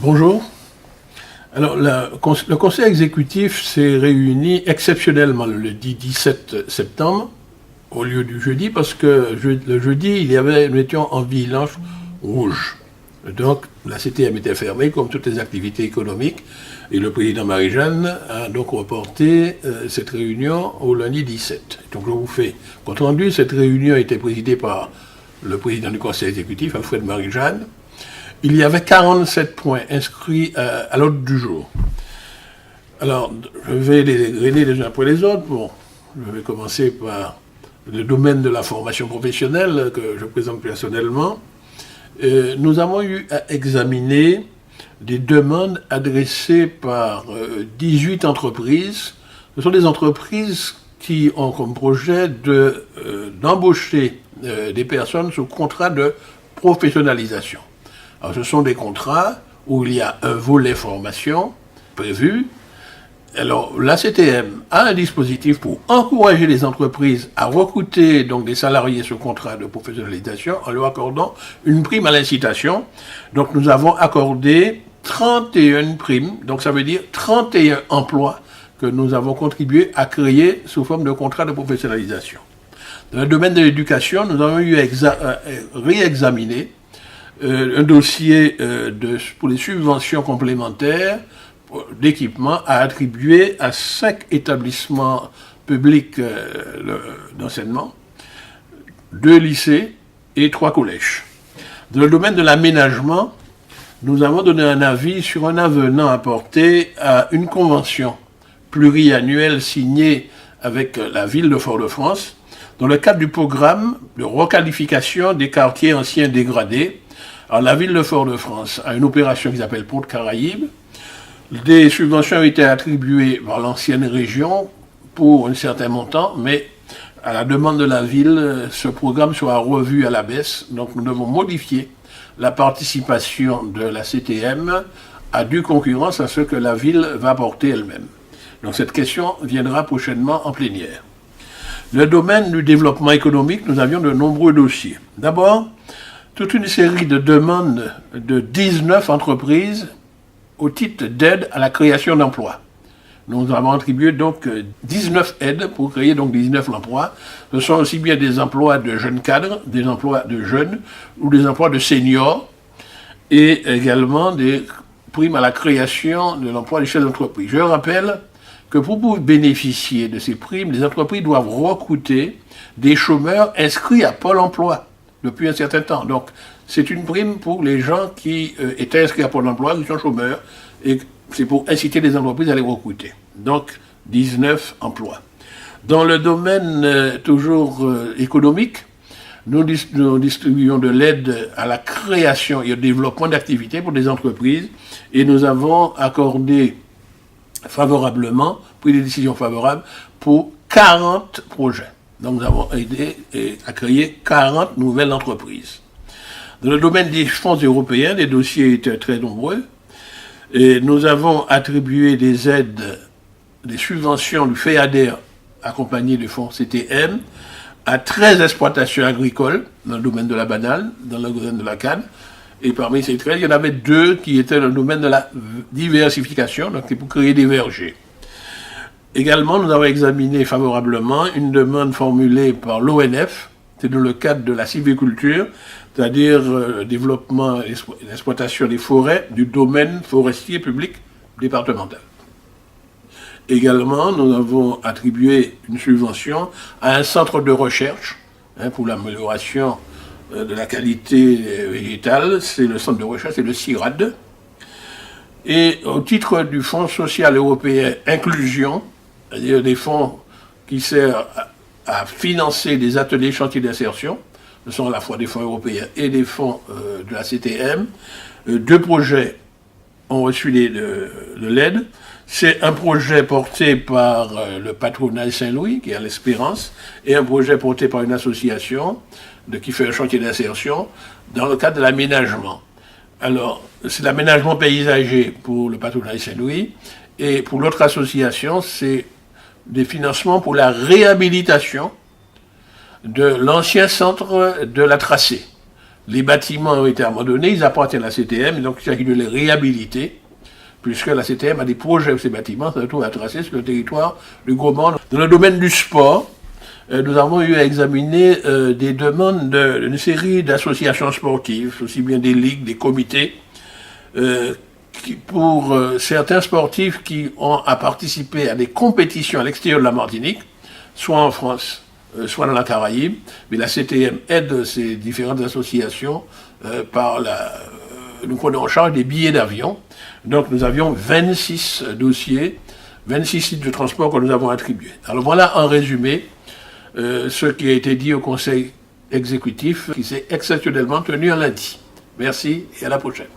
Bonjour. Alors, le conseil exécutif s'est réuni exceptionnellement le lundi 17 septembre au lieu du jeudi parce que le jeudi, nous étions en vigilance rouge. Donc, la CTM était fermée comme toutes les activités économiques et le président Marie-Jeanne a donc reporté cette réunion au lundi 17. Donc, je vous fais compte rendu. Cette réunion était présidée par le président du conseil exécutif, Alfred Marie-Jeanne. Il y avait 47 points inscrits à l'ordre du jour. Alors, je vais les égrener les uns après les autres. Bon, je vais commencer par le domaine de la formation professionnelle que je présente personnellement. Nous avons eu à examiner des demandes adressées par 18 entreprises. Ce sont des entreprises qui ont comme projet d'embaucher des personnes sous contrat de professionnalisation. Alors, ce sont des contrats où il y a un volet formation prévu. Alors, la CTM a un dispositif pour encourager les entreprises à recruter donc des salariés sous contrat de professionnalisation en leur accordant une prime à l'incitation. Donc, nous avons accordé 31 primes, donc ça veut dire 31 emplois que nous avons contribué à créer sous forme de contrat de professionnalisation. Dans le domaine de l'éducation, nous avons eu à réexaminer un dossier pour les subventions complémentaires d'équipement à attribuer à 5 établissements publics d'enseignement, 2 lycées et 3 collèges. Dans le domaine de l'aménagement, nous avons donné un avis sur un avenant apporté à une convention pluriannuelle signée avec la ville de Fort-de-France dans le cadre du programme de requalification des quartiers anciens dégradés. Alors, la ville de Fort-de-France a une opération qui s'appelle Pont de Caraïbes. Des subventions ont été attribuées par l'ancienne région pour un certain montant, mais à la demande de la ville, ce programme sera revu à la baisse. Donc, nous devons modifier la participation de la CTM à due concurrence à ce que la ville va porter elle-même. Donc, cette question viendra prochainement en plénière. Le domaine du développement économique, nous avions de nombreux dossiers. D'abord, toute une série de demandes de 19 entreprises au titre d'aide à la création d'emplois. Nous avons attribué donc 19 aides pour créer donc 19 emplois. Ce sont aussi bien des emplois de jeunes cadres, des emplois de jeunes ou des emplois de seniors et également des primes à la création de l'emploi des chefs d'entreprise. Je rappelle que pour bénéficier de ces primes, les entreprises doivent recruter des chômeurs inscrits à Pôle emploi depuis un certain temps. Donc, c'est une prime pour les gens qui étaient inscrits à Pôle emploi, qui sont chômeurs, et c'est pour inciter les entreprises à les recruter. Donc, 19 emplois. Dans le domaine toujours économique, nous distribuons de l'aide à la création et au développement d'activités pour des entreprises, et nous avons accordé favorablement, pris des décisions favorables pour 40 projets. Donc, nous avons aidé à créer 40 nouvelles entreprises. Dans le domaine des fonds européens, les dossiers étaient très nombreux. Et nous avons attribué des aides, des subventions du FEADER, accompagnées du fonds CTM, à 13 exploitations agricoles dans le domaine de la banane, dans le domaine de la canne. Et parmi ces 13, il y en avait 2 qui étaient dans le domaine de la diversification, donc c'est pour créer des vergers. Également, nous avons examiné favorablement une demande formulée par l'ONF, c'est dans le cadre de la sylviculture, c'est-à-dire développement et l'exploitation des forêts du domaine forestier public départemental. Également, nous avons attribué une subvention à un centre de recherche pour l'amélioration de la qualité végétale, c'est le centre de recherche, c'est le CIRAD. Et au titre du Fonds social européen Inclusion, c'est-à-dire des fonds qui servent à financer des ateliers chantiers d'insertion, ce sont à la fois des fonds européens et des fonds de la CTM. 2 projets ont reçu de l'aide. C'est un projet porté par le patronat Saint-Louis, qui est à l'Espérance, et un projet porté par une association qui fait un chantier d'insertion dans le cadre de l'aménagement. Alors, c'est l'aménagement paysager pour le patronat Saint-Louis, et pour l'autre association, c'est des financements pour la réhabilitation de l'ancien centre de la Tracée. Les bâtiments ont été abandonnés, ils appartiennent à la CTM, donc il s'agit de les réhabiliter, puisque la CTM a des projets où ces bâtiments se retrouvent à tracer sur le territoire du Gros-Mont. Dans le domaine du sport, nous avons eu à examiner des demandes d'une série d'associations sportives, aussi bien des ligues, des comités, pour certains sportifs qui ont à participer à des compétitions à l'extérieur de la Martinique, soit en France, soit dans la Caraïbe, mais la CTM aide ces différentes associations nous prenons en charge des billets d'avion. Donc nous avions 26 dossiers, 26 sites de transport que nous avons attribués. Alors voilà en résumé ce qui a été dit au Conseil exécutif qui s'est exceptionnellement tenu un lundi. Merci et à la prochaine.